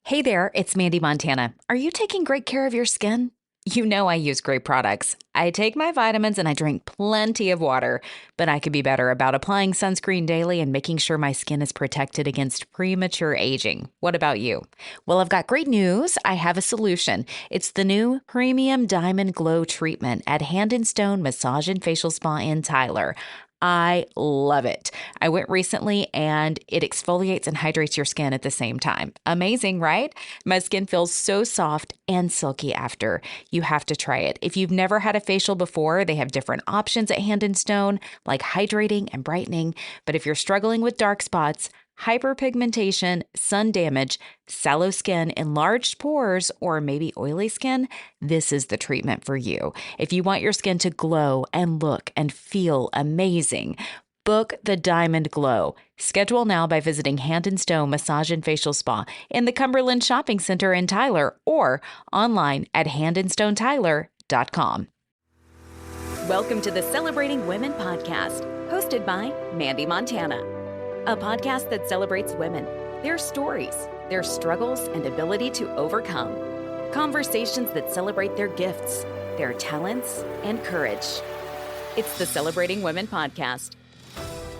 Hey there, it's Mandee Montana. Are you taking great care of your skin? You know I use great products. I take my vitamins and I drink plenty of water, but I could be better about applying sunscreen daily and making sure my skin is protected against premature aging. What about you? Well, I've got great news. I have a solution. It's the new Premium Diamond Glow Treatment at Hand and Stone Massage and Facial Spa in Tyler. I love it. I went recently and it exfoliates and hydrates your skin at the same time. Amazing, right? My skin feels so soft and silky after. You have to try it. If you've never had a facial before, they have different options at Hand and Stone, like hydrating and brightening. But if you're struggling with dark spots, hyperpigmentation, sun damage, sallow skin, enlarged pores, or maybe oily skin, this is the treatment for you. If you want your skin to glow and look and feel amazing, book the Diamond Glow. Schedule now by visiting Hand and Stone Massage and Facial Spa in the Cumberland Shopping Center in Tyler or online at handandstonetyler.com. Welcome to the Celebrating Women podcast, hosted by Mandee Montana. A podcast that celebrates women, their stories, their struggles, and ability to overcome. Conversations that celebrate their gifts, their talents, and courage. It's the Celebrating Women podcast.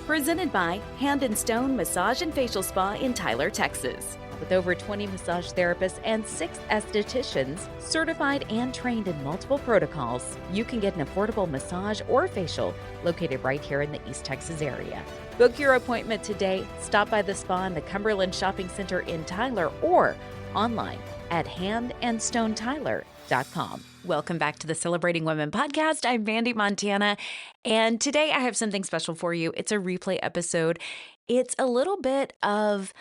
Presented by Hand and Stone Massage and Facial Spa in Tyler, Texas. With over 20 massage therapists and 6 estheticians, certified and trained in multiple protocols, you can get an affordable massage or facial located right here in the East Texas area. Book your appointment today. Stop by the spa in the Cumberland Shopping Center in Tyler or online at handandstonetyler.com. Welcome back to the Celebrating Women podcast. I'm Mandee Montana, and today I have something special for you. It's a replay episode. It's a little bit of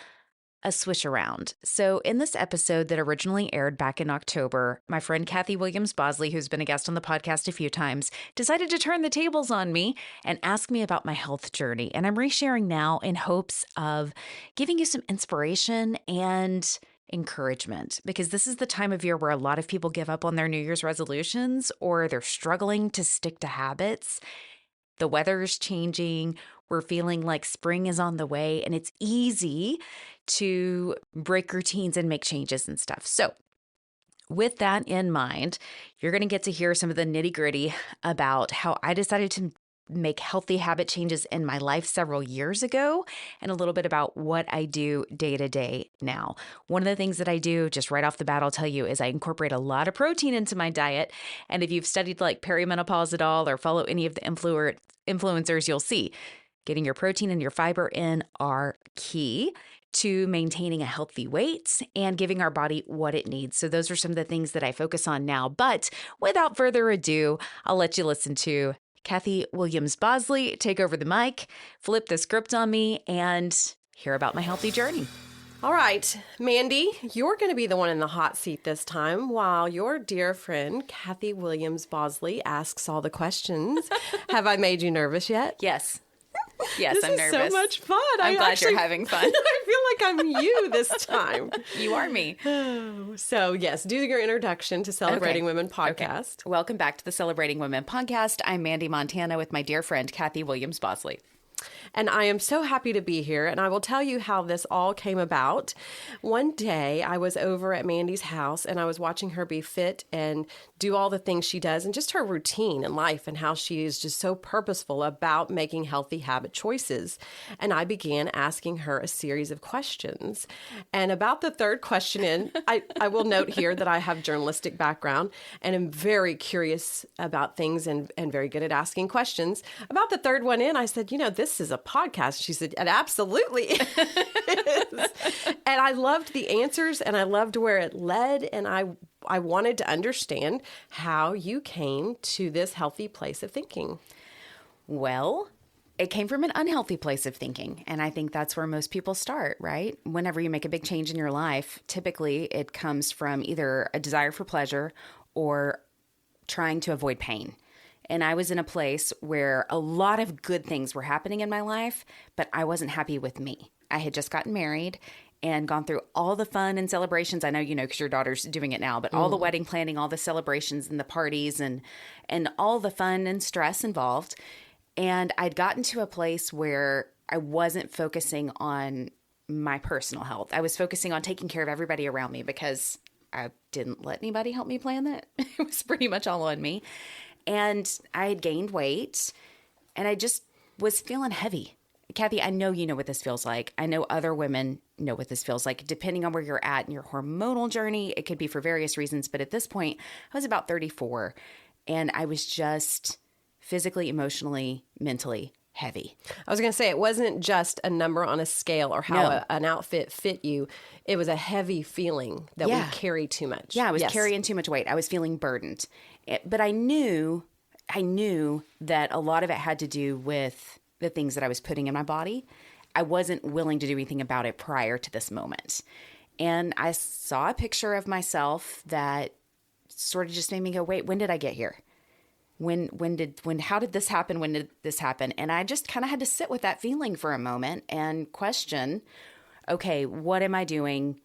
a switch around. So in this episode that originally aired back in October, my friend Kathy Williams Bosley, who's been a guest on the podcast a few times, decided to turn the tables on me and ask me about my health journey. And I'm resharing now in hopes of giving you some inspiration and encouragement, because this is the time of year where a lot of people give up on their New Year's resolutions or they're struggling to stick to habits. The weather is changing. We're feeling like spring is on the way, and it's easy to break routines and make changes and stuff. So with that in mind, you're going to get to hear some of the nitty-gritty about how I decided to make healthy habit changes in my life several years ago, and a little bit about what I do day to day now. One of the things that I do, just right off the bat, I'll tell you, is I incorporate a lot of protein into my diet. And if you've studied like perimenopause at all or follow any of the influencers, you'll see getting your protein and your fiber in are key to maintaining a healthy weight and giving our body what it needs. So those are some of the things that I focus on now. But without further ado, I'll let you listen to Kathy Williams Bosley take over the mic, flip the script on me, and hear about my healthy journey. All right, Mandee, you're going to be the one in the hot seat this time while your dear friend, Kathy Williams Bosley, asks all the questions. Have I made you nervous yet? Yes. Yes, I'm nervous. This is so much fun. I'm glad you're having fun. I feel like I'm you this time. You are me. So, yes, do your introduction to Celebrating Women podcast. Okay. Welcome back to the Celebrating Women podcast. I'm Mandee Montana with my dear friend, Kathy Williams Bosley. And I am so happy to be here, and I will tell you how this all came about. One day, I was over at Mandee's house, and I was watching her be fit and do all the things she does, and just her routine in life, and how she is just so purposeful about making healthy habit choices. And I began asking her a series of questions. And about the third question in, I will note here that I have journalistic background, and am very curious about things and very good at asking questions. About the third one in, I said, this is a podcast. She said, it absolutely is. And I loved the answers, and I loved where it led, and I wanted to understand how you came to this healthy place of thinking. Well, it came from an unhealthy place of thinking, and I think that's where most people start, right? Whenever you make a big change in your life, typically it comes from either a desire for pleasure or trying to avoid pain. And I was in a place where a lot of good things were happening in my life, but I wasn't happy with me. I had just gotten married and gone through all the fun and celebrations. I know you know because your daughter's doing it now, but all the wedding planning, all the celebrations and the parties and all the fun and stress involved. And I'd gotten to a place where I wasn't focusing on my personal health. I was focusing on taking care of everybody around me because I didn't let anybody help me plan that. It was pretty much all on me. And I had gained weight and I just was feeling heavy. Kathy, I know you know what this feels like. I know other women know what this feels like. Depending on where you're at in your hormonal journey, it could be for various reasons. But at this point, I was about 34 and I was just physically, emotionally, mentally heavy. I was going to say, it wasn't just a number on a scale or how an outfit fit you. It was a heavy feeling that we carry too much. Yeah, I was carrying too much weight. I was feeling burdened. But I knew that a lot of it had to do with the things that I was putting in my body. I wasn't willing to do anything about it prior to this moment. And I saw a picture of myself that sort of just made me go, wait, when did I get here? How did this happen? When did this happen? And I just kind of had to sit with that feeling for a moment and question, okay, what am I doing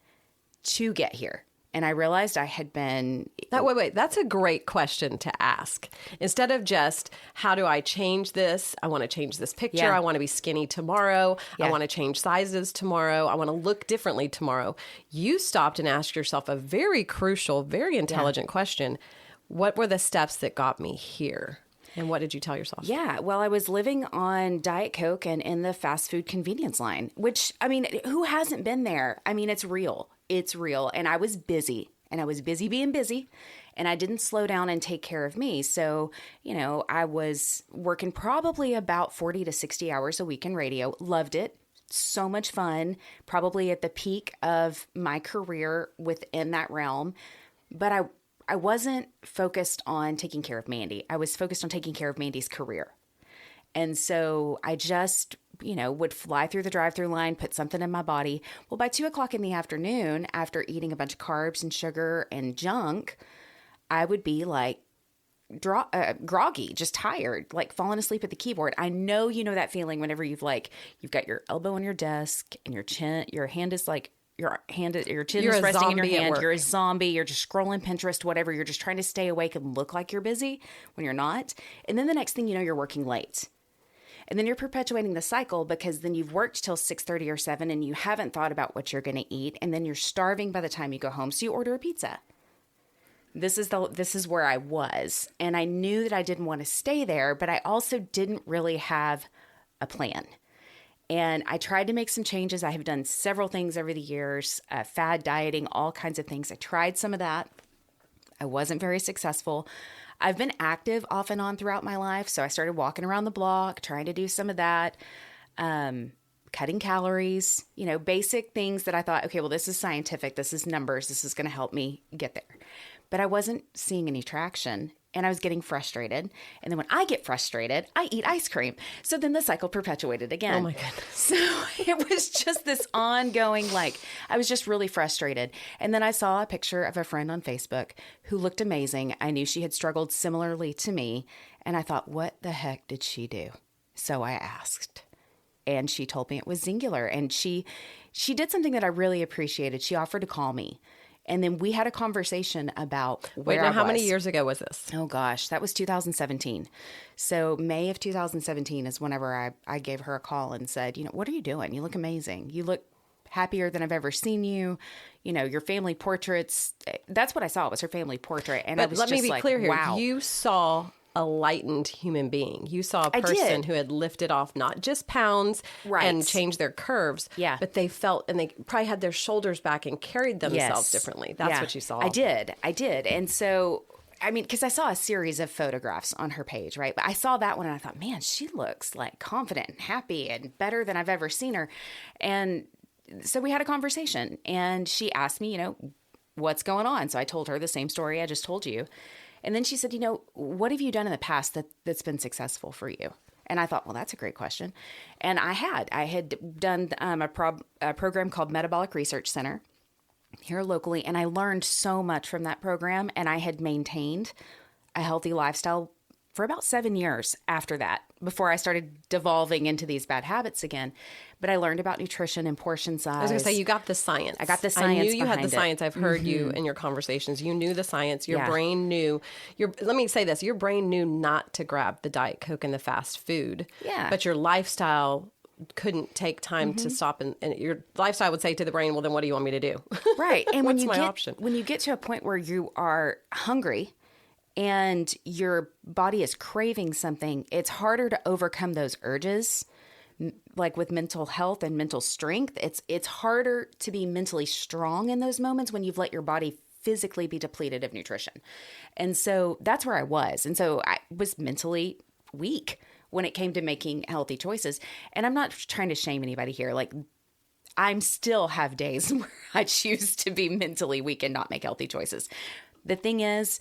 to get here? And I realized I had been... Wait. That's a great question to ask. Instead of just, how do I change this? I want to change this picture. Yeah. I want to be skinny tomorrow. Yeah. I want to change sizes tomorrow. I want to look differently tomorrow. You stopped and asked yourself a very crucial, very intelligent question. What were the steps that got me here? And what did you tell yourself? Yeah, well, I was living on Diet Coke and in the fast food convenience line, which, I mean, who hasn't been there? I mean, it's real. It's real. And I was busy. And I was busy being busy. And I didn't slow down and take care of me. So, you know, I was working probably about 40 to 60 hours a week in radio. Loved it. So much fun. Probably at the peak of my career within that realm. But I wasn't focused on taking care of Mandee. I was focused on taking care of Mandee's career. And so I just, you know, would fly through the drive-through line, put something in my body. Well, by 2:00 in the afternoon, after eating a bunch of carbs and sugar and junk, I would be like groggy, just tired, like falling asleep at the keyboard. I know you know that feeling whenever you've got your elbow on your desk and your hand is like, your chin is resting in your hand. You're a zombie. You're just scrolling Pinterest, whatever. You're just trying to stay awake and look like you're busy when you're not. And then the next thing you know, you're working late. And then you're perpetuating the cycle because then you've worked till 6:30 or 7 and you haven't thought about what you're going to eat. And then you're starving by the time you go home. So you order a pizza. This is where I was. And I knew that I didn't want to stay there, but I also didn't really have a plan. And I tried to make some changes. I have done several things over the years, fad dieting, all kinds of things. I tried some of that. I wasn't very successful. I've been active off and on throughout my life. So I started walking around the block, trying to do some of that, cutting calories, you know, basic things that I thought, okay, well, this is scientific. This is numbers. This is going to help me get there. But I wasn't seeing any traction. And I was getting frustrated. And then when I get frustrated, I eat ice cream. So then the cycle perpetuated again. Oh my goodness. So it was just this ongoing, I was just really frustrated. And then I saw a picture of a friend on Facebook who looked amazing. I knew she had struggled similarly to me. And I thought, what the heck did she do? So I asked. And she told me it was Xyngular. And she did something that I really appreciated. She offered to call me. And then we had a conversation about where I was. How many years ago was this? Oh, gosh. That was 2017. So May of 2017 is whenever I gave her a call and said, you know, what are you doing? You look amazing. You look happier than I've ever seen you. You know, your family portraits. That's what I saw was her family portrait. And I was let just me be like, clear here. wow. You saw a lightened human being. You saw a person who had lifted off not just pounds and changed their curves, but they felt, and they probably had their shoulders back and carried themselves differently. That's what you saw. I did. And so, I mean, because I saw a series of photographs on her page, right? But I saw that one and I thought, man, she looks like confident and happy and better than I've ever seen her. And so we had a conversation and she asked me, you know, what's going on? So I told her the same story I just told you. And then she said, you know, what have you done in the past that's been successful for you? And I thought, well, that's a great question. And I had done a program called Metabolic Research Center here locally. And I learned so much from that program. And I had maintained a healthy lifestyle for about 7 years after that, before I started devolving into these bad habits again. But I learned about nutrition and portion size. I was going to say, you got the science. I got the science. I knew you had the behind science. it. I've heard you in your conversations. You knew the science. Your brain knew. Let me say this. Your brain knew not to grab the Diet Coke and the fast food. Yeah. But your lifestyle couldn't take time to stop, and your lifestyle would say to the brain, well, then what do you want me to do? Right. And What's my option? When you get to a point where you are hungry and your body is craving something, it's harder to overcome those urges. Like with mental health and mental strength, it's harder to be mentally strong in those moments when you've let your body physically be depleted of nutrition. And so that's where I was. And so I was mentally weak when it came to making healthy choices. And I'm not trying to shame anybody here. Like, I still have days where I choose to be mentally weak and not make healthy choices. The thing is,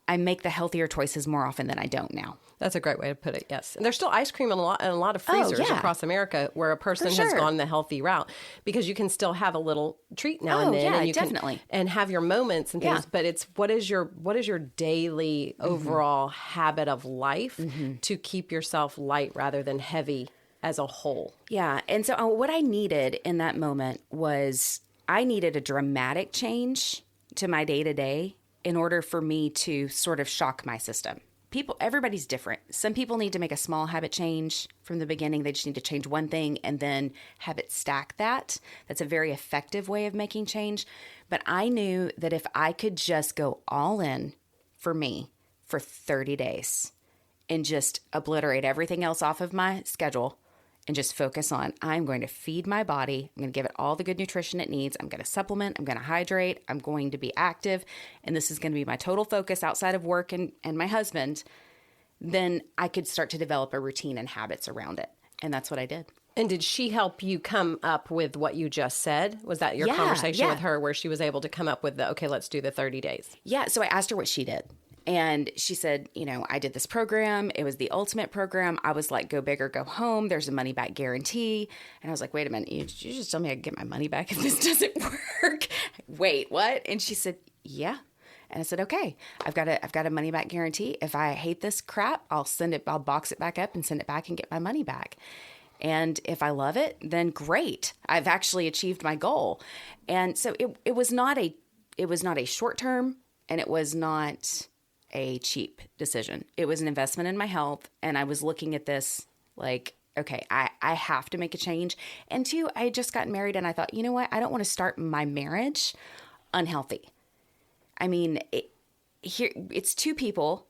I make the healthier choices more often than I don't now. That's a great way to put it, yes. And there's still ice cream in a lot of freezers across America where a person has gone the healthy route, because you can still have a little treat now and then. Yeah, and you definitely. And have your moments and things, but it's what is your daily overall habit of life to keep yourself light rather than heavy as a whole. Yeah. And so what I needed in that moment was I needed a dramatic change to my day-to-day in order for me to sort of shock my system. Everybody's different. Some people need to make a small habit change from the beginning. They just need to change one thing and then habit stack that. That's a very effective way of making change. But I knew that if I could just go all in for me for 30 days and just obliterate everything else off of my schedule and just focus on, I'm going to feed my body. I'm going to give it all the good nutrition it needs. I'm going to supplement. I'm going to hydrate. I'm going to be active. And this is going to be my total focus outside of work and my husband. Then I could start to develop a routine and habits around it. And that's what I did. And did she help you come up with what you just said? Was that your conversation with her where she was able to come up with okay, let's do the 30 days? Yeah. So I asked her what she did. And she said, I did this program. It was the ultimate program. I was like, go big or go home. There's a money back guarantee. And I was like, wait a minute. You just told me I could get my money back if this doesn't work. Wait, what? And she said, yeah. And I said, okay, I've got a money back guarantee. If I hate this crap, I'll box it back up and send it back and get my money back. And if I love it, then great. I've actually achieved my goal. And so it was not a short term, and it was not a cheap decision. It was an investment in my health. And I was looking at this like, okay, I have to make a change. And two, I had just gotten married and I thought, you know what? I don't want to start my marriage unhealthy. I mean, it's two people.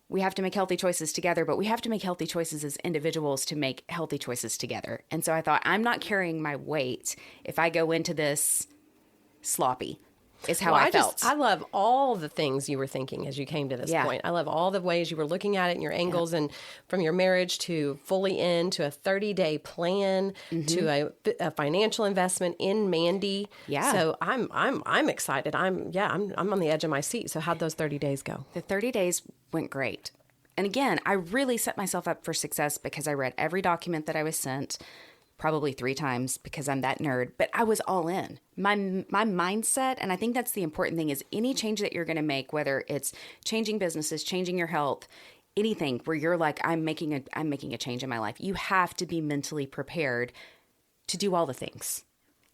We have to make healthy choices together, but we have to make healthy choices as individuals to make healthy choices together. And so I thought, I'm not carrying my weight if I go into this sloppy. Is how I felt. I love all the things you were thinking as you came to this point. I love all the ways you were looking at it and your angles, and from your marriage to fully in to a 30-day plan to a financial investment in Mandee. Yeah. So I'm excited. I'm on the edge of my seat. So how'd those 30 days go? The 30 days went great. And again, I really set myself up for success because I read every document that I was sent, probably 3 times because I'm that nerd, but I was all in. My mindset, and I think that's the important thing, is any change that you're going to make, whether it's changing businesses, changing your health, anything where you're like, I'm making a change in my life, you have to be mentally prepared to do all the things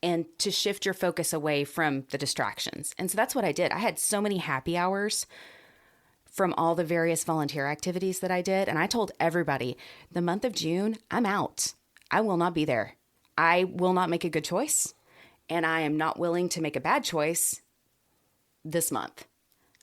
and to shift your focus away from the distractions. And so that's what I did. I had so many happy hours from all the various volunteer activities that I did. And I told everybody, the month of June, I'm out. I will not be there. I will not make a good choice, and I am not willing to make a bad choice this month.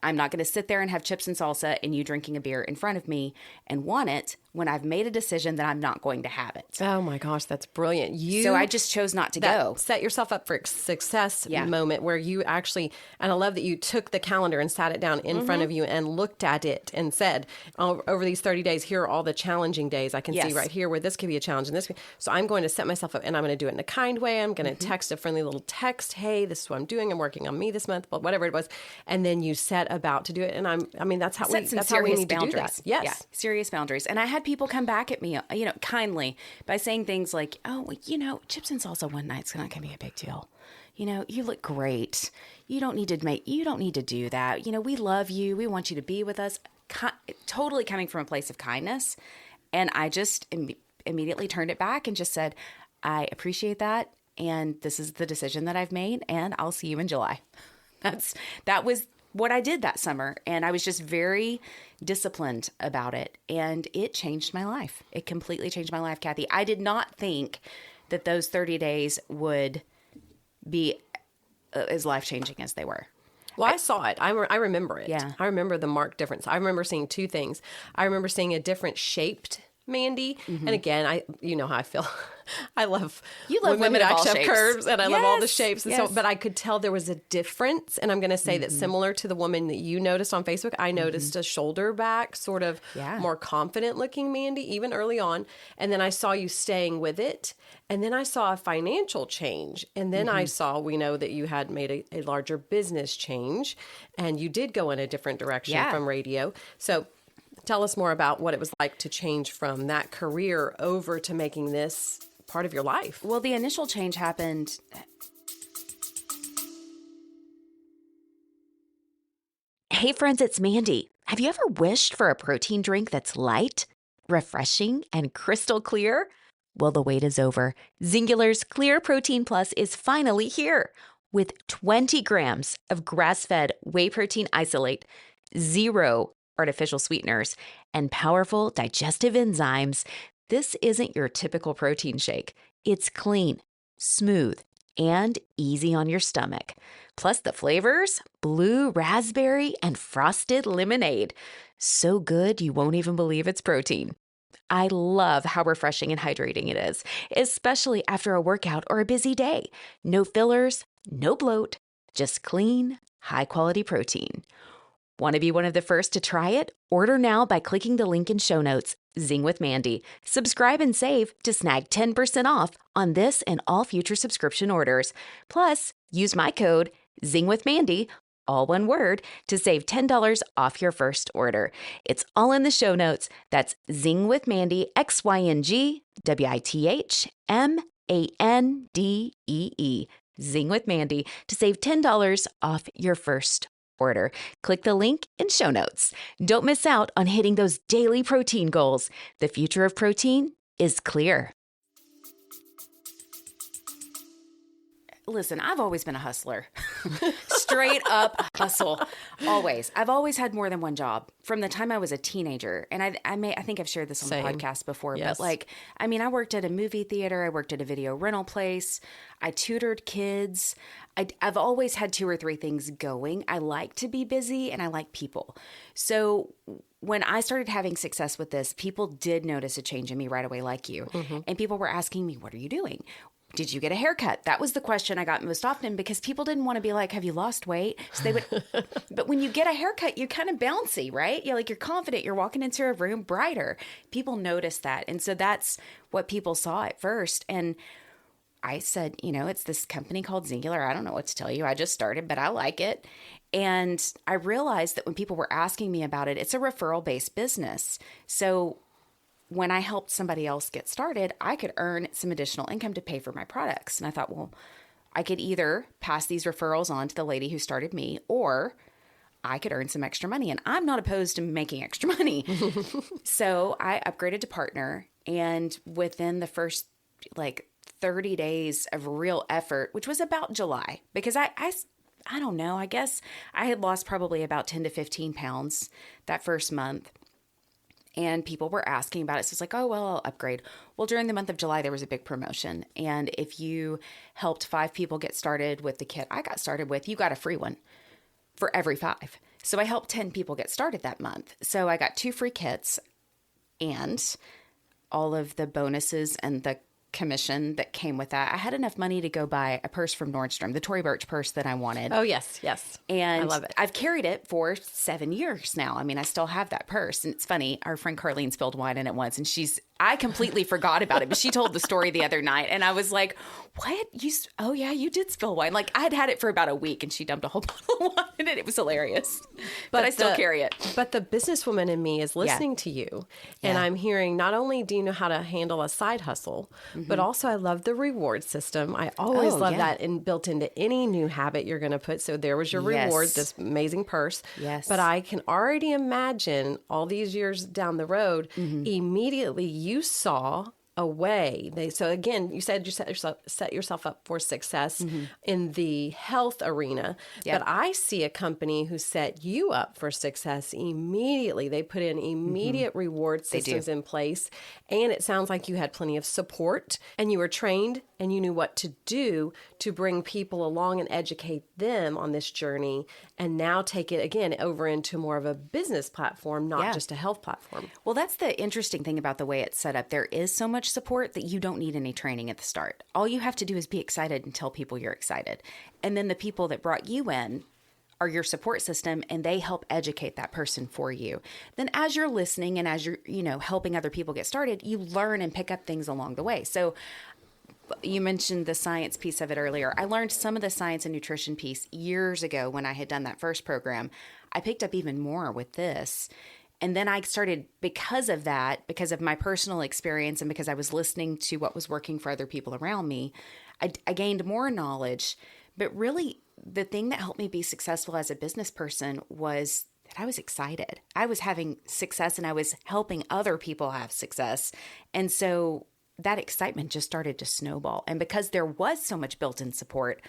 I'm not going to sit there and have chips and salsa and you drinking a beer in front of me and want it when I've made a decision that I'm not going to have it. Oh my gosh, that's brilliant. So I just chose not to go. Set yourself up for a success moment where you actually, and I love that you took the calendar and sat it down in front of you and looked at it and said, over these 30 days, here are all the challenging days. I can see right here where this could be a challenge. And this, so I'm going to set myself up and I'm going to do it in a kind way. I'm going to text a friendly little text. Hey, this is what I'm doing. I'm working on me this month, but whatever it was. And then you set about to do it. And that's how we need to do that. Yes. Yeah, serious boundaries. And I had people come back at me, kindly by saying things like, oh, chips and salsa one night's not going to be a big deal. You look great. You don't need to do that. We love you. We want you to be with us. Totally coming from a place of kindness. And I just immediately turned it back and just said, I appreciate that. And this is the decision that I've made. And I'll see you in July. That was what I did that summer. And I was just very disciplined about it. And it changed my life. It completely changed my life, Kathy. I did not think that those 30 days would be as life-changing as they were. Well, I saw it. I remember it. Yeah. I remember the marked difference. I remember seeing two things. I remember seeing a different shaped Mandee. And again, you know how I feel. I love women that of all actually have shapes. curves, and I love all the Yes, shapes. And yes. so, but I could tell there was a difference. And I'm going to say that similar to the woman that you noticed on Facebook, I noticed a shoulder back, sort of more confident looking Mandee, even early on. And then I saw you staying with it. And then I saw a financial change. And then I saw, we know that you had made a larger business change, and you did go in a different direction from radio. So tell us more about what it was like to change from that career over to making this part of your life. Well, the initial change happened. Hey friends, it's Mandee. Have you ever wished for a protein drink that's light, refreshing, and crystal clear? Well, the wait is over. Xyngular's Clear Protein Plus is finally here. With 20 grams of grass-fed whey protein isolate, 0 artificial sweeteners, and powerful digestive enzymes, this isn't your typical protein shake. It's clean, smooth, and easy on your stomach. Plus the flavors, blue raspberry and frosted lemonade. So good you won't even believe it's protein. I love how refreshing and hydrating it is, especially after a workout or a busy day. No fillers, no bloat, just clean, high-quality protein. Want to be one of the first to try it? Order now by clicking the link in show notes, Zing with Mandee. Subscribe and save to snag 10% off on this and all future subscription orders. Plus, use my code, Zing with Mandee, all one word, to save $10 off your first order. It's all in the show notes. That's Zing with Mandee, XYNGWITHMANDEE. Zing with Mandee to save $10 off your first order. Click the link in show notes. Don't miss out on hitting those daily protein goals. The future of protein is clear. Listen, I've always been a hustler. Straight up hustle. Always. I've always had more than one job from the time I was a teenager. And I think I've shared this on the podcast before, Yes. but I worked at a movie theater. I worked at a video rental place. I tutored kids. I've always had 2 or 3 things going. I like to be busy and I like people. So when I started having success with this, people did notice a change in me right away, like you. And people were asking me, what are you doing? Did you get a haircut? That was the question I got most often because people didn't want to be like, have you lost weight? So they would, but when you get a haircut, you're kind of bouncy, right? You're confident. You're walking into a room brighter. People notice that. And so that's what people saw at first. And I said, it's this company called Xyngular. I don't know what to tell you. I just started, but I like it. And I realized that when people were asking me about it, it's a referral-based business. So when I helped somebody else get started, I could earn some additional income to pay for my products. And I thought, well, I could either pass these referrals on to the lady who started me, or I could earn some extra money. And I'm not opposed to making extra money. So I upgraded to partner. And within the first 30 days of real effort, which was about July, because I don't know, I guess I had lost probably about 10 to 15 pounds that first month. And people were asking about it. So it's like, oh, well, I'll upgrade. Well, during the month of July, there was a big promotion. And if you helped 5 people get started with the kit I got started with, you got a free one for every 5. So I helped 10 people get started that month. So I got 2 free kits and all of the bonuses and the commission that came with that. I had enough money to go buy a purse from Nordstrom, the Tory Burch purse that I wanted. Oh, yes, yes. And I love it. I've carried it for 7 years now. I mean, I still have that purse. And it's funny, our friend Carlene spilled wine in it once, and I completely forgot about it, but she told the story the other night, and I was like, what? Oh, yeah, you did spill wine. I'd had it for about a week, and she dumped a whole bottle of wine in it. It was hilarious. But I still carry it. But the businesswoman in me is listening to you, and I'm hearing, not only do you know how to handle a side hustle, but also I love the reward system. I always love that built into any new habit you're going to put. So there was your reward, this amazing purse. Yes. But I can already imagine all these years down the road, immediately you saw away. So again, you said you set yourself up for success in the health arena, Yep. but I see a company who set you up for success immediately. They put in immediate reward systems in place, and it sounds like you had plenty of support, and you were trained, and you knew what to do to bring people along and educate them on this journey, and now take it again over into more of a business platform, not just a health platform. Well, that's the interesting thing about the way it's set up. There is so much support that you don't need any training at the start. All you have to do is be excited and tell people you're excited. And then the people that brought you in are your support system, and they help educate that person for you. Then as you're listening and as you're, helping other people get started, you learn and pick up things along the way. So you mentioned the science piece of it earlier. I learned some of the science and nutrition piece years ago when I had done that first program. I picked up even more with this. And then I started, because of that, because of my personal experience and because I was listening to what was working for other people around me, I gained more knowledge. But really, the thing that helped me be successful as a business person was that I was excited. I was having success and I was helping other people have success. And so that excitement just started to snowball. And because there was so much built-in support,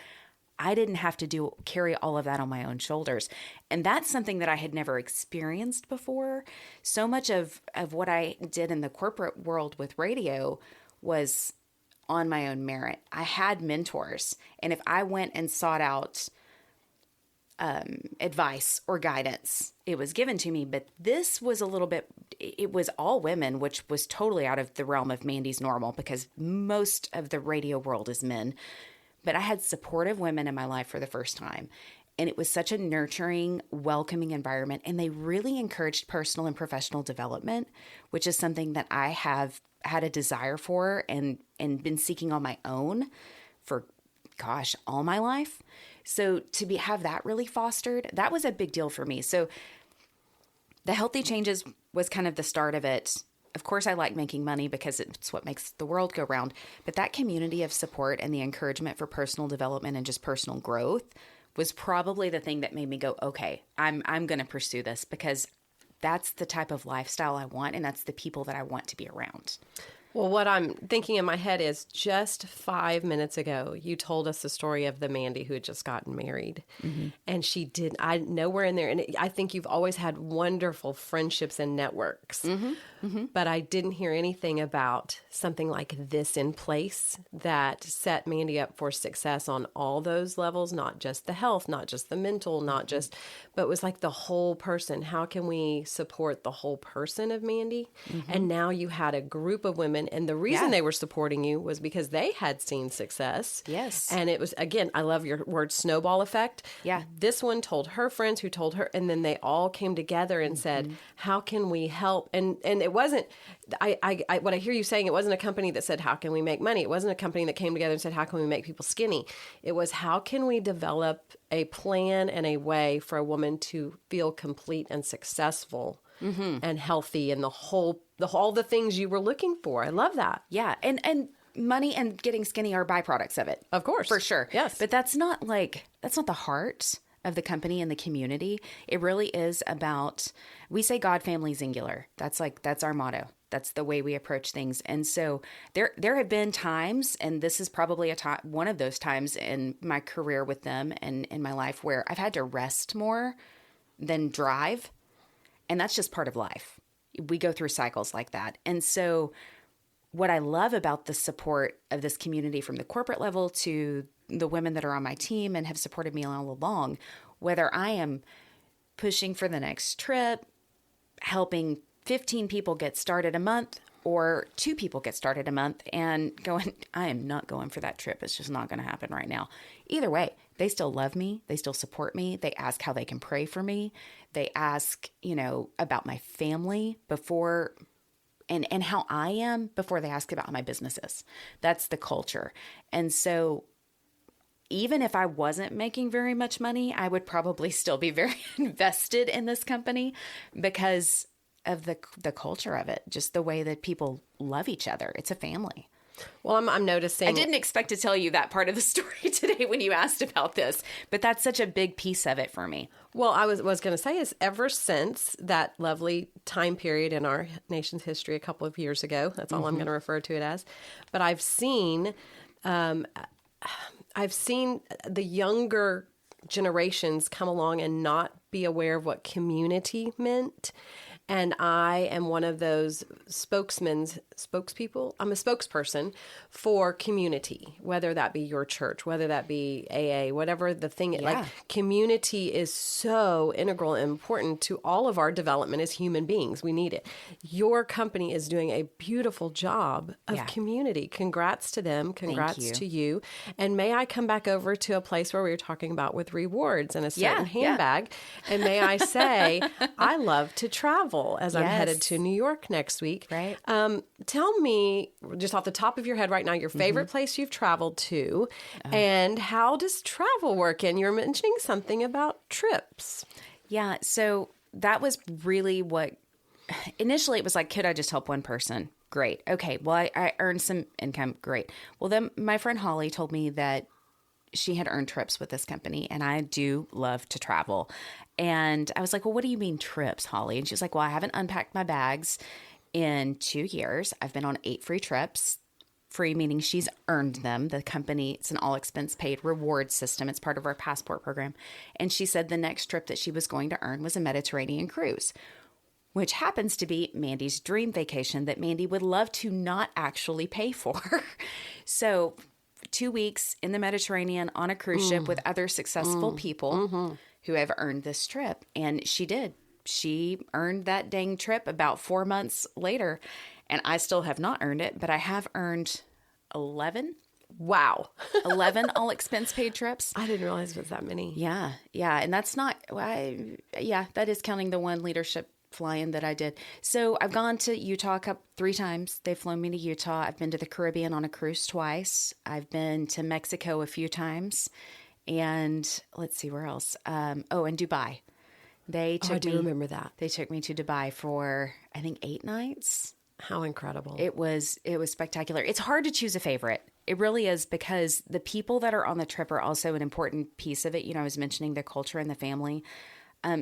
I didn't have to carry all of that on my own shoulders. And that's something that I had never experienced before. So much of what I did in the corporate world with radio was on my own merit. I had mentors. And if I went and sought out advice or guidance, it was given to me. But this was a little bit, it was all women, which was totally out of the realm of Mandee's normal because most of the radio world is men. But I had supportive women in my life for the first time. And it was such a nurturing, welcoming environment. And they really encouraged personal and professional development, which is something that I have had a desire for and been seeking on my own for, all my life. So to have that really fostered, that was a big deal for me. So the Healthy Changes was kind of the start of it. Of course, I like making money because it's what makes the world go round. But that community of support and the encouragement for personal development and just personal growth was probably the thing that made me go, okay, I'm going to pursue this because that's the type of lifestyle I want. And that's the people that I want to be around. Well, what I'm thinking in my head is just 5 minutes ago, you told us the story of the Mandee who had just gotten married. Mm-hmm. And I nowhere in there. And I think you've always had wonderful friendships and networks. Mm-hmm. Mm-hmm. But I didn't hear anything about something like this in place that set Mandee up for success on all those levels, not just the health, not just the mental, but it was like the whole person. How can we support the whole person of Mandee? Mm-hmm. And now you had a group of women. And the reason they were supporting you was because they had seen success. Yes. And it was, again, I love your word snowball effect. Yeah. This one told her friends who told her, and then they all came together and said, how can we help? And it wasn't, what I hear you saying, it wasn't a company that said, how can we make money? It wasn't a company that came together and said, how can we make people skinny? It was, how can we develop a plan and a way for a woman to feel complete and successful and healthy and all the things you were looking for. I love that. Yeah. And money and getting skinny are byproducts of it. Of course. For sure. Yes. But that's not the heart of the company and the community. It really is about, we say God, family, Xyngular. That's our motto. That's the way we approach things. And so there have been times, and this is probably one of those times in my career with them and in my life where I've had to rest more than drive. And that's just part of life. We go through cycles like that. And so what I love about the support of this community from the corporate level to the women that are on my team and have supported me all along, whether I am pushing for the next trip, helping 15 people get started a month, or 2 people get started a month and going, I am not going for that trip. It's just not going to happen right now. Either way, they still love me. They still support me. They ask how they can pray for me. They ask, about my family before and how I am before they ask about how my business is. That's the culture. And so even if I wasn't making very much money, I would probably still be very invested in this company because of the culture of it, just the way that people love each other. It's a family. Well, I'm noticing. I didn't expect to tell you that part of the story today when you asked about this, but that's such a big piece of it for me. Well, I was going to say is ever since that lovely time period in our nation's history a couple of years ago, that's all I'm going to refer to it as, but I've seen the younger generations come along and not be aware of what community meant. And I am one of those spokespeople. I'm a spokesperson for community, whether that be your church, whether that be AA, whatever the thing is. Like, community is so integral and important to all of our development as human beings. We need it. Your company is doing a beautiful job of community. Congrats to them. Congrats to you. And may I come back over to a place where we were talking about with rewards and a certain handbag. And may I say, I love to travel. As I'm headed to New York next week. Right. Tell me, just off the top of your head right now, your favorite place you've traveled to, and how does travel work? And you're mentioning something about trips. Yeah, so that was really what, initially it was like, could I just help one person? Great. Okay, well, I earned some income. Great. Well, then my friend Holly told me that she had earned trips with this company, and I do love to travel. And I was like, well, what do you mean trips, Holly? And she was like, well, I haven't unpacked my bags in 2 years. I've been on 8 free trips. Free meaning she's earned them. The company, it's an all expense paid reward system. It's part of our passport program. And she said the next trip that she was going to earn was a Mediterranean cruise, which happens to be Mandee's dream vacation that Mandee would love to not actually pay for. So 2 weeks in the Mediterranean on a cruise ship with other successful people who have earned this trip. And she did. She earned that dang trip about 4 months later. And I still have not earned it, but I have earned 11. Wow. 11 all expense paid trips. I didn't realize it was that many. Yeah. Yeah. And that's not, that is counting the one leadership fly-in that I did. So I've gone to Utah 3 times. They've flown me to Utah. I've been to the Caribbean on a cruise twice. I've been to Mexico a few times. And let's see, where else? And Dubai. I do remember that. They took me to Dubai for, I think, 8 nights. How incredible. It was spectacular. It's hard to choose a favorite. It really is, because the people that are on the trip are also an important piece of it. You know, I was mentioning the culture and the family.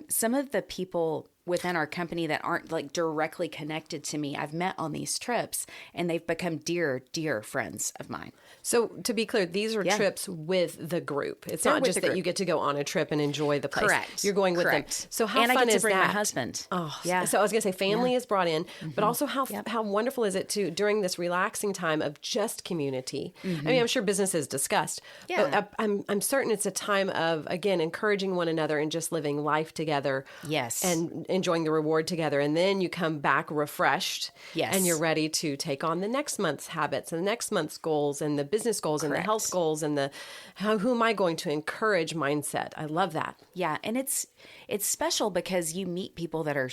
Some of the people within our company that aren't like directly connected to me, I've met on these trips, and they've become dear, dear friends of mine. So to be clear, these are trips with the group. It's not just that you get to go on a trip and enjoy the place. Correct. You're going with them. So how fun is that? My husband. Oh, yeah. So I was going to say family is brought in, but also how wonderful is it to, during this relaxing time of just community? I mean, I'm sure business is discussed, but I'm certain it's a time of, again, encouraging one another and just living life together. Yes. And enjoying the reward together. And then you come back refreshed. Yes. And you're ready to take on the next month's habits and the next month's goals and the business goals and the health goals and the who am I going to encourage mindset. I love that. Yeah. And it's special because you meet people that are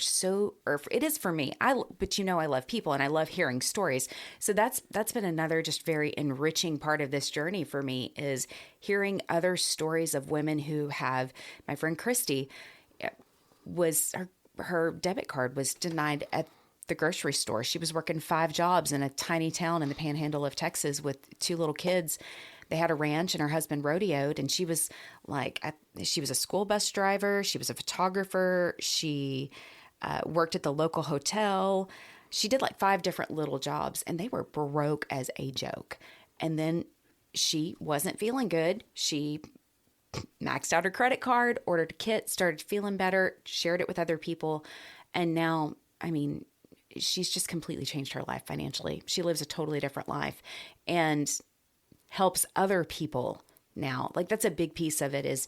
it is for me. But you know, I love people and I love hearing stories. So that's been another just very enriching part of this journey for me, is hearing other stories of women who have, my friend Christy her debit card was denied at the grocery store. She was working 5 jobs in a tiny town in the panhandle of Texas with 2 little kids. They had a ranch and her husband rodeoed, and she was she was a school bus driver. She was a photographer. She worked at the local hotel. She did like 5 different little jobs, and they were broke as a joke. And then she wasn't feeling good. She maxed out her credit card, ordered a kit, started feeling better, shared it with other people. And now, I mean, she's just completely changed her life financially. She lives a totally different life and helps other people now. Like, that's a big piece of it is,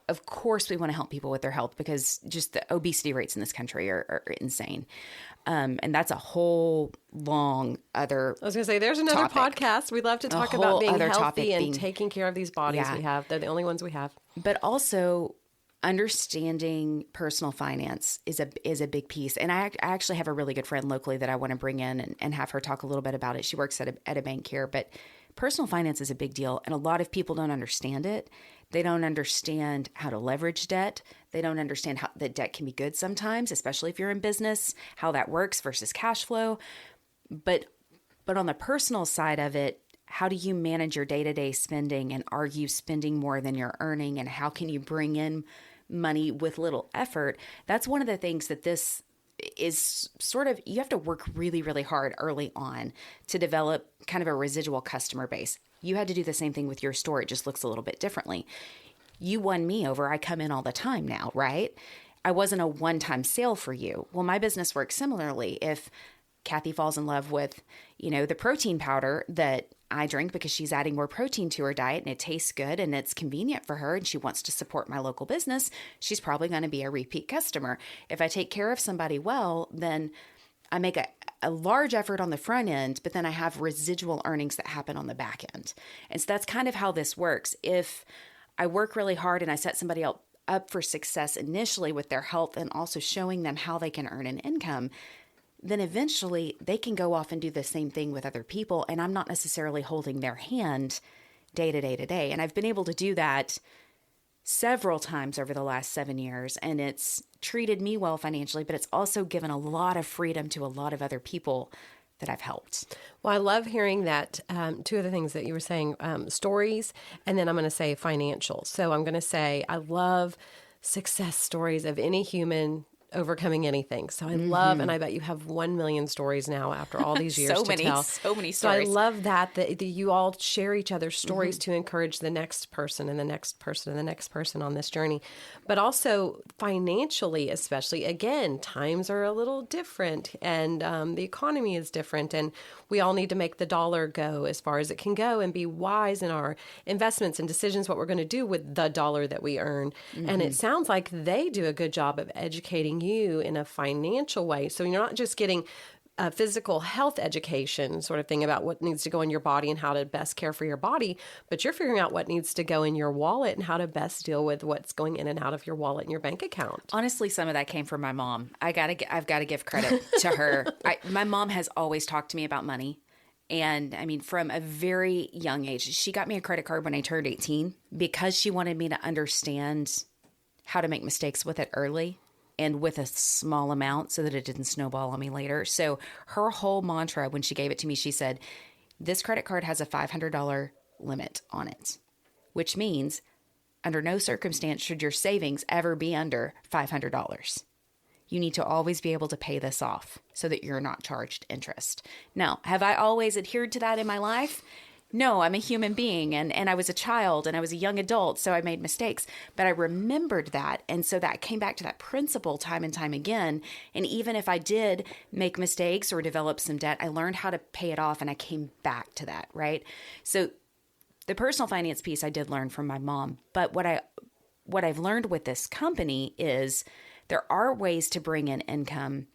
of course, we want to help people with their health, because just the obesity rates in this country are insane. And that's a whole long other I was going to say, there's another topic. Podcast. We love to talk about being healthy and being, taking care of these bodies we have. They're the only ones we have. But also understanding personal finance is a big piece. And I actually have a really good friend locally that I want to bring in and have her talk a little bit about it. She works at a bank here, but personal finance is a big deal. And a lot of people don't understand it. They don't understand how to leverage debt. They don't understand how that debt can be good sometimes, especially if you're in business, how that works versus cash flow. But But on the personal side of it, how do you manage your day-to-day spending, and are you spending more than you're earning, and how can you bring in money with little effort? That's one of the things that this is sort of, you have to work really, really hard early on to develop kind of a residual customer base. You had to do the same thing with your store. It just looks a little bit differently. You won me over. I come in all the time now, right? I wasn't a one-time sale for you. Well, my business works similarly. If Kathy falls in love with, the protein powder that I drink because she's adding more protein to her diet and it tastes good and it's convenient for her and she wants to support my local business, she's probably going to be a repeat customer. If I take care of somebody well, then I make a large effort on the front end, but then I have residual earnings that happen on the back end. And so that's kind of how this works. If I work really hard and I set somebody else up for success initially with their health and also showing them how they can earn an income, then eventually they can go off and do the same thing with other people. And I'm not necessarily holding their hand day to day to day. And I've been able to do that several times over the last 7 years. And it's treated me well financially, but it's also given a lot of freedom to a lot of other people that I've helped. Well, I love hearing that. Two of the things that you were saying, stories, and then I'm going to say financial. So I'm going to say I love success stories of any human overcoming anything. So I love, and I bet you have 1 million stories now after all these years so to many tell. stories. So I love that you all share each other's stories to encourage the next person and the next person and the next person on this journey. But also financially, especially, again, times are a little different and the economy is different, and we all need to make the dollar go as far as it can go and be wise in our investments and decisions, what we're going to do with the dollar that we earn. And it sounds like they do a good job of educating you in a financial way. So you're not just getting a physical health education sort of thing about what needs to go in your body and how to best care for your body, but you're figuring out what needs to go in your wallet and how to best deal with what's going in and out of your wallet and your bank account. Honestly, some of that came from my mom. I've got to give credit to her. My mom has always talked to me about money. And I mean, from a very young age, she got me a credit card when I turned 18 because she wanted me to understand how to make mistakes with it early and with a small amount so that it didn't snowball on me later. So her whole mantra when she gave it to me, she said, this credit card has a $500 limit on it, which means under no circumstance should your savings ever be under $500. You need to always be able to pay this off so that you're not charged interest. Now, have I always adhered to that in my life? No, I'm a human being and I was a child and I was a young adult, so I made mistakes. But I remembered that. And so that came back to that principle time and time again. And even if I did make mistakes or develop some debt, I learned how to pay it off and I came back to that, right? So the personal finance piece I did learn from my mom. But what I've learned with this company is there are ways to bring in income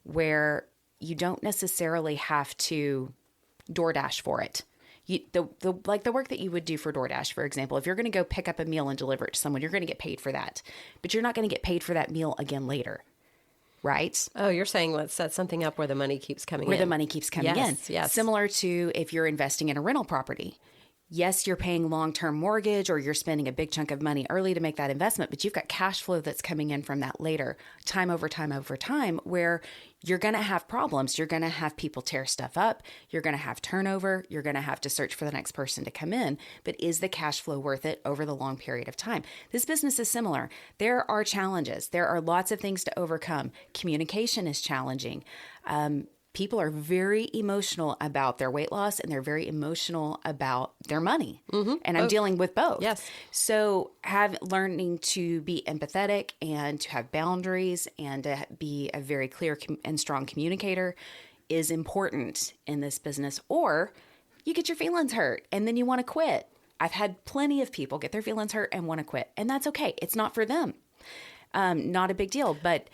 where you don't necessarily have to DoorDash for it. Like the work that you would do for DoorDash, for example, if you're going to go pick up a meal and deliver it to someone, you're going to get paid for that, but you're not going to get paid for that meal again later, right? Oh, you're saying let's set something up where the money keeps coming in. Where the money keeps coming in. Yes. Similar to if you're investing in a rental property. Yes, you're paying long-term mortgage or you're spending a big chunk of money early to make that investment, but you've got cash flow that's coming in from that later, time over time, where you're going to have problems. You're going to have people tear stuff up. You're going to have turnover. You're going to have to search for the next person to come in. But is the cash flow worth it over the long period of time? This business is similar. There are challenges. There are lots of things to overcome. Communication is challenging. People are very emotional about their weight loss and they're very emotional about their money. Mm-hmm. And I'm dealing with both. Yes. So learning to be empathetic and to have boundaries and to be a very clear and strong communicator is important in this business. Or you get your feelings hurt and then you want to quit. I've had plenty of people get their feelings hurt and want to quit. And that's okay. It's not for them. Not a big deal. But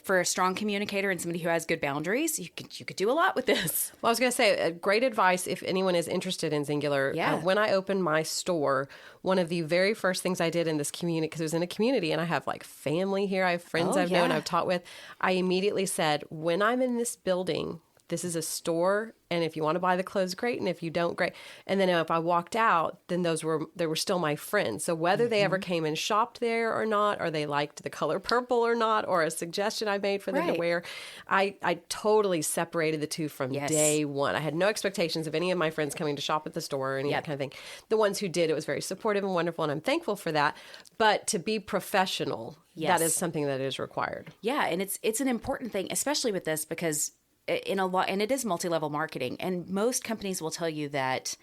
for a strong communicator and somebody who has good boundaries, you could do a lot with this. Well, I was going to say, great advice if anyone is interested in Xyngular. Yeah. When I opened my store, one of the very first things I did in this community, because it was in a community and I have like family here, I have friends I've known, I've taught with, I immediately said, when I'm in this building, this is a store, and if you want to buy the clothes, great, and if you don't, great. And then if I walked out, then they were still my friends. So whether they ever came and shopped there or not, or they liked the color purple or not, or a suggestion I made for them to wear, I totally separated the two from day one. I had no expectations of any of my friends coming to shop at the store or any of that kind of thing. The ones who did, it was very supportive and wonderful, and I'm thankful for that. But to be professional, that is something that is required. Yeah, and it's an important thing, especially with this, because and it is multi-level marketing, and most companies will tell you that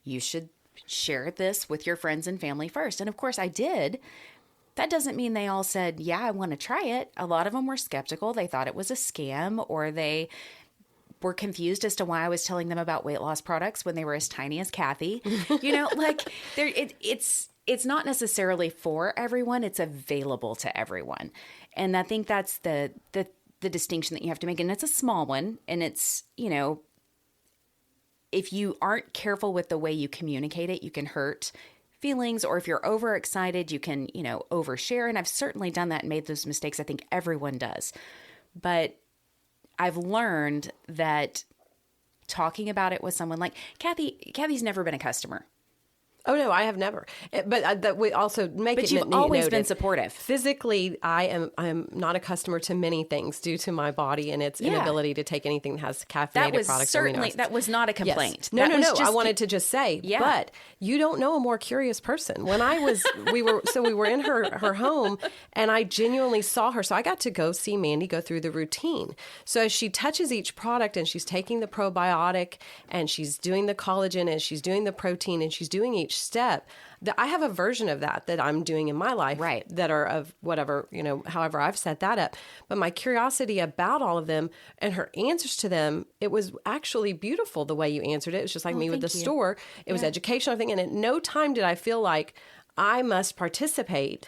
you should share this with your friends and family first. And of course I did. That doesn't mean they all said, yeah, I want to try it. A lot of them were skeptical. They thought it was a scam, or they were confused as to why I was telling them about weight loss products when they were as tiny as Kathy. Like it's not necessarily for everyone. It's available to everyone. And I think that's the distinction that you have to make. And it's a small one. And it's, if you aren't careful with the way you communicate it, you can hurt feelings. Or if you're overexcited, you can, overshare. And I've certainly done that and made those mistakes. I think everyone does. But I've learned that talking about it with someone like Kathy's never been a customer. Oh, no, I have never. But that we also make it. But you've always been supportive. Physically, I'm not a customer to many things due to my body and its inability to take anything that has caffeinated products. That was not a complaint. Yes. No. I wanted to just say, but you don't know a more curious person. When we were in her home, and I genuinely saw her. So I got to go see Mandee go through the routine. So as she touches each product, and she's taking the probiotic, and she's doing the collagen, and she's doing the protein, and she's doing each step, that I have a version of that I'm doing in my life, that are of whatever, however I've set that up. But my curiosity about all of them and her answers to them, it was actually beautiful the way you answered it. It was just like me with the store. It was educational thing. And at no time did I feel like I must participate.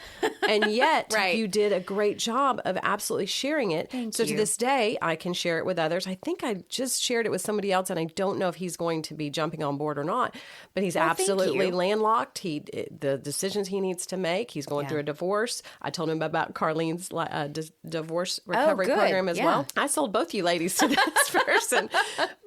And yet you did a great job of absolutely sharing it. So to this day, I can share it with others. I think I just shared it with somebody else, and I don't know if he's going to be jumping on board or not, but he's absolutely landlocked. The decisions he needs to make, he's going through a divorce. I told him about Carlene's divorce recovery program as well. I sold both you ladies to this person.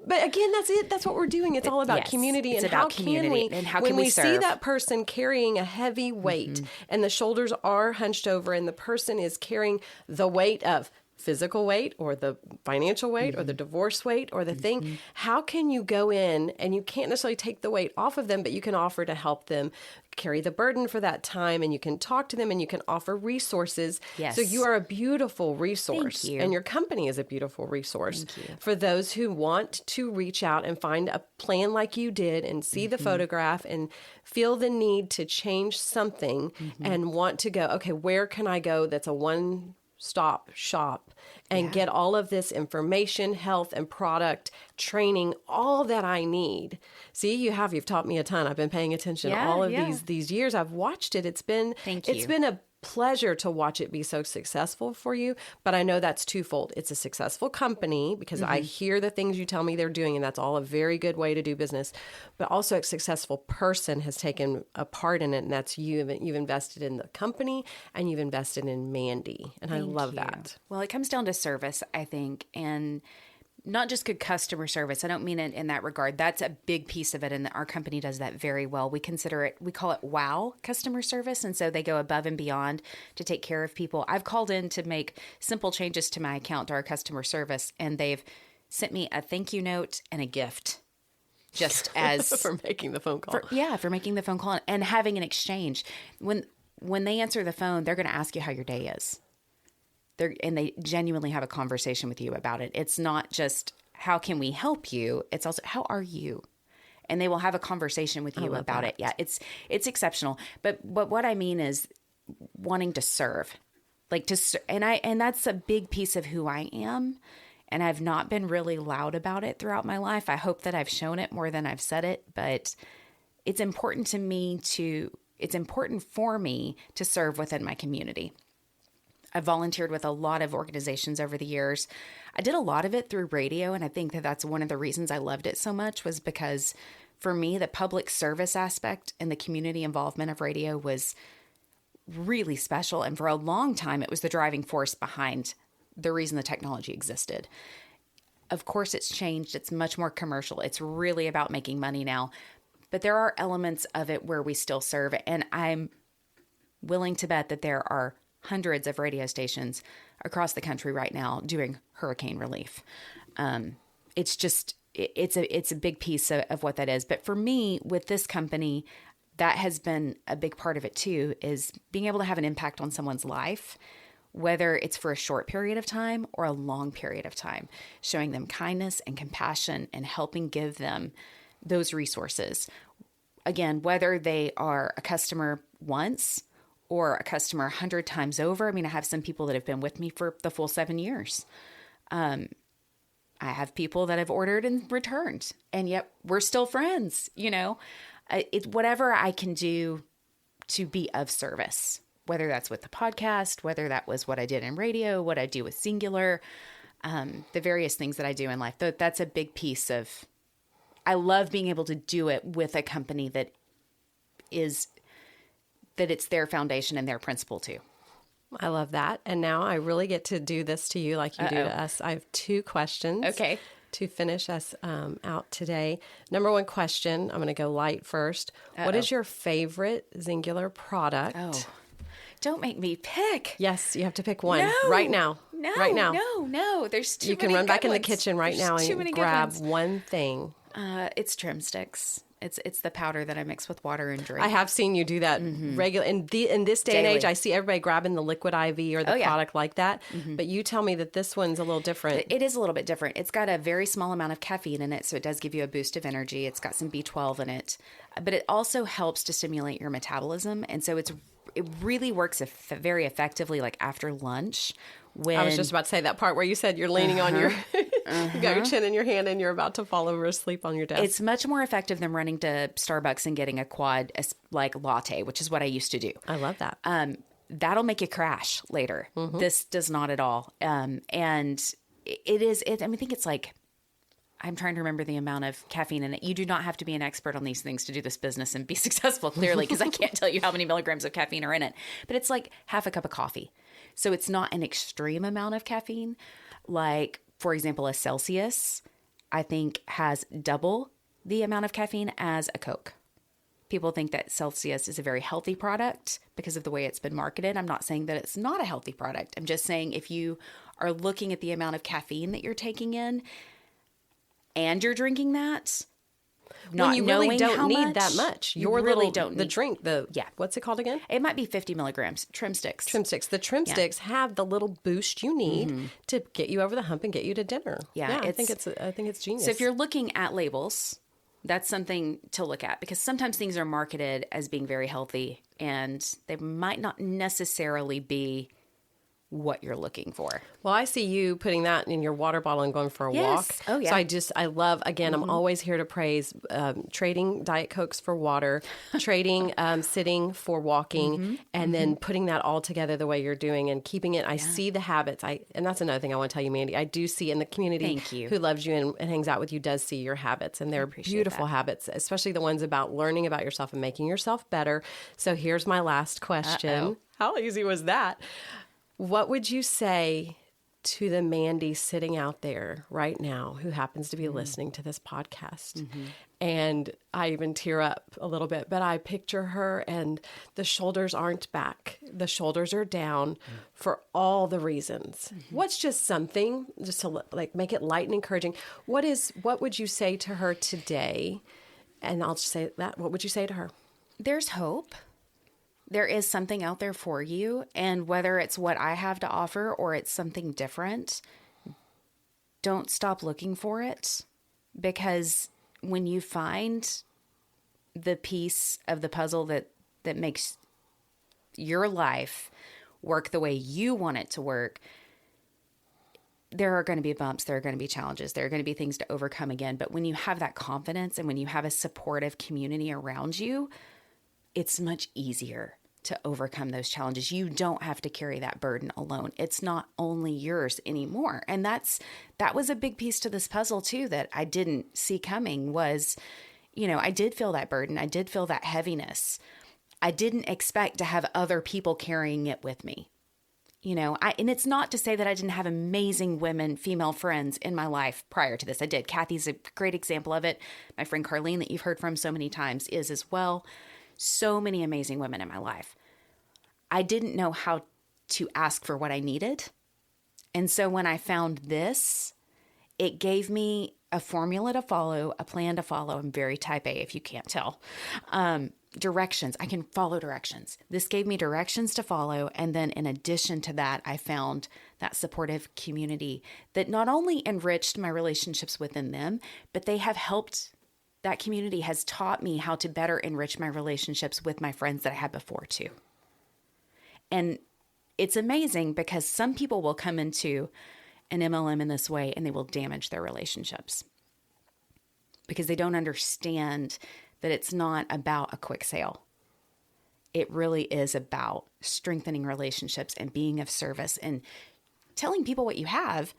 But again, that's it. That's what we're doing. It's all about community. It's and about how community. Can we, and how when can we see serve? that person carrying a heavy weight and the shoulders are hunched over and the person is carrying the weight of physical weight or the financial weight or the divorce weight or the thing, how can you go in, and you can't necessarily take the weight off of them, but you can offer to help them carry the burden for that time, and you can talk to them, and you can offer resources. Yes. So you are a beautiful resource. Thank you. And your company is a beautiful resource for those who want to reach out and find a plan like you did and see the photograph and feel the need to change something and want to go, okay, where can I go that's a one-stop shop and get all of this information, health and product training, all that I need. See, you've taught me a ton. I've been paying attention all of these years. I've watched it. It's been a pleasure to watch it be so successful for you, but I know that's twofold. It's a successful company because I hear the things you tell me they're doing, and that's all a very good way to do business, but also a successful person has taken a part in it, and that's you. You've invested in the company and you've invested in Mandee, and I love that. Well, it comes down to service, I think, and not just good customer service. I don't mean it in that regard. That's a big piece of it, and our company does that very well. We call it WOW customer service, and so they go above and beyond to take care of people. I've called in to make simple changes to my account to our customer service, and they've sent me a thank you note and a gift. Just as for making the phone call. For making the phone call and having an exchange. When they answer the phone, they're going to ask you how your day is. And they genuinely have a conversation with you about it. It's not just, how can we help you? It's also, how are you? And they will have a conversation with you about it. Yeah, it's exceptional. But what I mean is wanting to serve. And that's a big piece of who I am. And I've not been really loud about it throughout my life. I hope that I've shown it more than I've said it. But it's important for me to serve within my community. I've volunteered with a lot of organizations over the years. I did a lot of it through radio, and I think that that's one of the reasons I loved it so much was because for me, the public service aspect and the community involvement of radio was really special. And for a long time, it was the driving force behind the reason the technology existed. of course it's changed. It's much more commercial. It's really about making money now. But there are elements of it where we still serve. And I'm willing to bet that there are hundreds of radio stations across the country right now doing hurricane relief. It's just, it's a big piece of what that is. But for me, with this company, that has been a big part of it too, is being able to have an impact on someone's life, whether it's for a short period of time or a long period of time, showing them kindness and compassion and helping give them those resources. Again, whether they are a customer once or a customer 100 times over. I mean, I have some people that have been with me for the full 7 years. I have people that have ordered and returned, and yet we're still friends. It's whatever I can do to be of service, whether that's with the podcast, whether that was what I did in radio, what I do with Xyngular, the various things that I do in life. That's a big piece of, I love being able to do it with a company that it's their foundation and their principle too. I love that. And now I really get to do this to you like you do to us. I have 2 questions. Okay. To finish us out today. Number 1 question, I'm going to go light first. What is your favorite Xyngular product? Oh, don't make me pick. Yes, you have to pick one No. right now. No, right now. No. There's too many. You can run back in the ones. kitchen right There's now too and many grab good ones. one thing. It's trim sticks. It's the powder that I mix with water and drink. I have seen you do that regular in this day and Daily. age. I see everybody grabbing the liquid IV or the product like that. But you tell me that this one's a little different. It is a little bit different. It's got a very small amount of caffeine in it, so it does give you a boost of energy. It's got some B12 in it, but it also helps to stimulate your metabolism, and so it really works very effectively, like after lunch. When I was just about to say that part where you said you're leaning on your, you got your chin in your hand and you're about to fall over asleep on your desk. It's much more effective than running to Starbucks and getting a quad like latte, which is what I used to do. I love that. That'll make you crash later. This does not at all. And it is. I think it's like, I'm trying to remember the amount of caffeine in it. You do not have to be an expert on these things to do this business and be successful, clearly, because I can't tell you how many milligrams of caffeine are in it. But it's like half a cup of coffee. So it's not an extreme amount of caffeine. Like, for example, a Celsius, I think, has double the amount of caffeine as a Coke. People think that Celsius is a very healthy product because of the way it's been marketed. I'm not saying that it's not a healthy product. I'm just saying if you are looking at the amount of caffeine that you're taking in and you're drinking that, not when you really knowing don't how need much, that much. You really don't the need drink. What's it called again? It might be 50 milligrams. Trim sticks. Trim sticks. The trim sticks have the little boost you need to get you over the hump and get you to dinner. Yeah, I think it's genius. So if you're looking at labels, that's something to look at, because sometimes things are marketed as being very healthy and they might not necessarily be what you're looking for. Well, I see you putting that in your water bottle and going for a walk. Oh, yeah. So I love, again, I'm always here to praise trading Diet Cokes for water, trading sitting for walking, and then putting that all together the way you're doing and keeping it. I see the habits. And that's another thing I want to tell you, Mandee. I do see in the community who loves you and hangs out with you does see your habits, and they're beautiful habits, especially the ones about learning about yourself and making yourself better. So here's my last question. How easy was that? What would you say to the Mandee sitting out there right now who happens to be listening to this podcast? And I even tear up a little bit, but I picture her and the shoulders aren't back. The shoulders are down for all the reasons. What's just something just to like make it light and encouraging? What would you say to her today? And I'll just say that. What would you say to her? There's hope. There is something out there for you, and whether it's what I have to offer or it's something different, don't stop looking for it, because when you find the piece of the puzzle that makes your life work the way you want it to work, there are going to be bumps, there are going to be challenges, there are going to be things to overcome again. But when you have that confidence and when you have a supportive community around you, it's much easier to overcome those challenges. You don't have to carry that burden alone. It's not only yours anymore. And that was a big piece to this puzzle too, that I didn't see coming was, I did feel that burden. I did feel that heaviness. I didn't expect to have other people carrying it with me. And it's not to say that I didn't have amazing women, female friends in my life prior to this. I did. Kathy's a great example of it. My friend Carlene, that you've heard from so many times, is as well. So many amazing women in my life. I didn't know how to ask for what I needed. And so when I found this, it gave me a formula to follow, a plan to follow. I'm very type A, if you can't tell. Directions. I can follow directions. This gave me directions to follow. And then in addition to that, I found that supportive community that not only enriched my relationships within them, but that community has taught me how to better enrich my relationships with my friends that I had before too. And it's amazing because some people will come into an MLM in this way and they will damage their relationships because they don't understand that it's not about a quick sale. It really is about strengthening relationships and being of service and telling people what you have,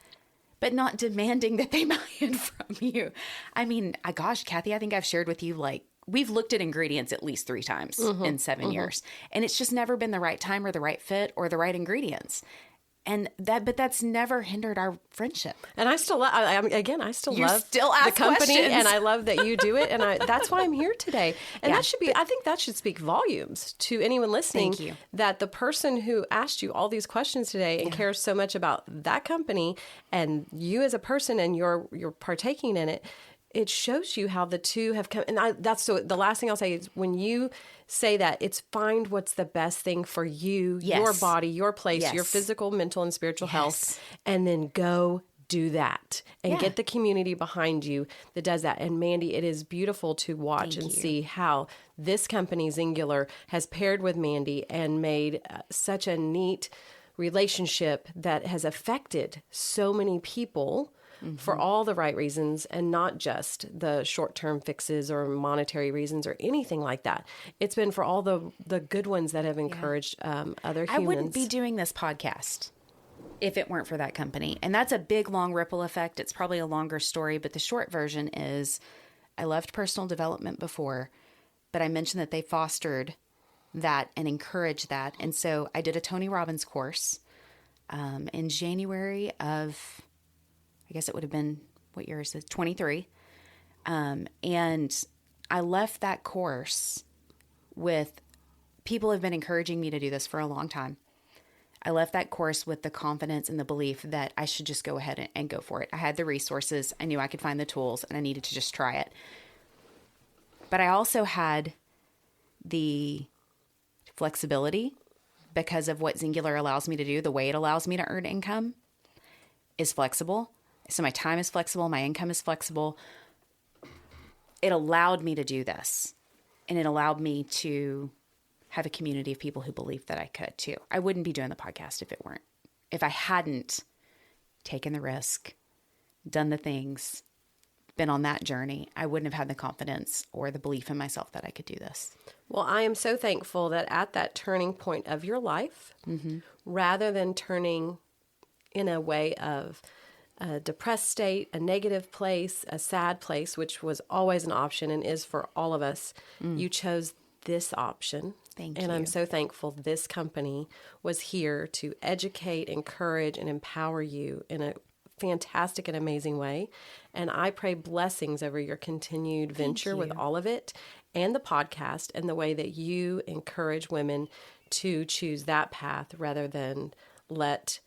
but not demanding that they buy it from you. I mean, gosh, Kathy, I think I've shared with you, we've looked at ingredients at least 3 times in 7 years, and it's just never been the right time or the right fit or the right ingredients. But that's never hindered our friendship. And I still, I love the company, questions. and I love that you do it, and that's why I'm here today. And I think that should speak volumes to anyone listening. Thank you. That the person who asked you all these questions today and cares so much about that company and you as a person, and you're partaking in it. It shows you how the two have come. And the last thing I'll say is when you say that, it's find what's the best thing for you, your body, your place, your physical, mental, and spiritual health, and then go do that and get the community behind you that does that. And Mandee, it is beautiful to watch and see how this company, Xyngular, has paired with Mandee and made such a neat relationship that has affected so many people for all the right reasons and not just the short-term fixes or monetary reasons or anything like that. It's been for all the good ones that have encouraged other humans. I wouldn't be doing this podcast if it weren't for that company. And that's a big, long ripple effect. It's probably a longer story, but the short version is I loved personal development before, but I mentioned that they fostered that and encouraged that. And so I did a Tony Robbins course in January of... I guess it would have been, what year is it? 23. And I left that course with people have been encouraging me to do this for a long time. I left that course with the confidence and the belief that I should just go ahead and go for it. I had the resources. I knew I could find the tools and I needed to just try it. But I also had the flexibility because of what Xyngular allows me to do. The way it allows me to earn income is flexible. So my time is flexible. My income is flexible. It allowed me to do this. And it allowed me to have a community of people who believed that I could too. I wouldn't be doing the podcast if I hadn't taken the risk, done the things, been on that journey. I wouldn't have had the confidence or the belief in myself that I could do this. Well, I am so thankful that at that turning point of your life, rather than turning in a way of a depressed state, a negative place, a sad place, which was always an option and is for all of us, you chose this option. Thank you. And I'm so thankful this company was here to educate, encourage, and empower you in a fantastic and amazing way. And I pray blessings over your continued venture with all of it and the podcast and the way that you encourage women to choose that path rather than let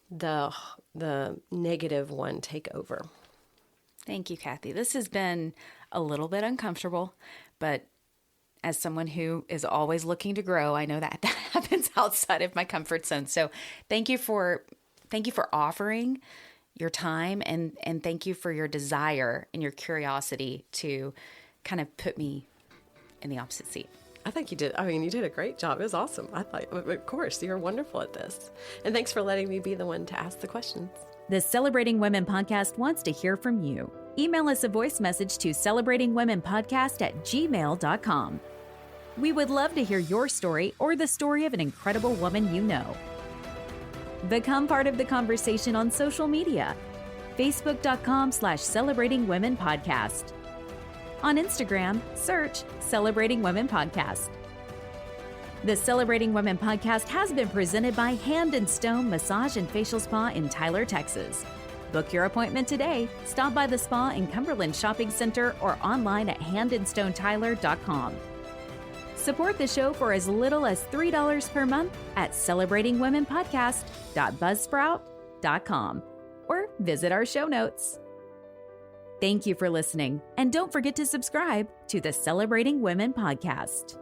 the negative one take over. Thank you, Kathy. This has been a little bit uncomfortable, but as someone who is always looking to grow, I know that happens outside of my comfort zone. So thank you for offering your time and thank you for your desire and your curiosity to kind of put me in the opposite seat. I think you did. I mean, you did a great job. It was awesome. I thought, of course, you're wonderful at this. And thanks for letting me be the one to ask the questions. The Celebrating Women podcast wants to hear from you. Email us a voice message to celebratingwomenpodcast@gmail.com. We would love to hear your story or the story of an incredible woman you know. Become part of the conversation on social media. Facebook.com/celebratingwomenpodcast. On Instagram, search Celebrating Women Podcast. The Celebrating Women podcast has been presented by Hand and Stone Massage and Facial Spa in Tyler, Texas. Book your appointment today. Stop by the spa in Cumberland Shopping Center or online at handandstonetyler.com. Support the show for as little as $3 per month at celebratingwomenpodcast.buzzsprout.com or visit our show notes. Thank you for listening, and don't forget to subscribe to the Celebrating Women podcast.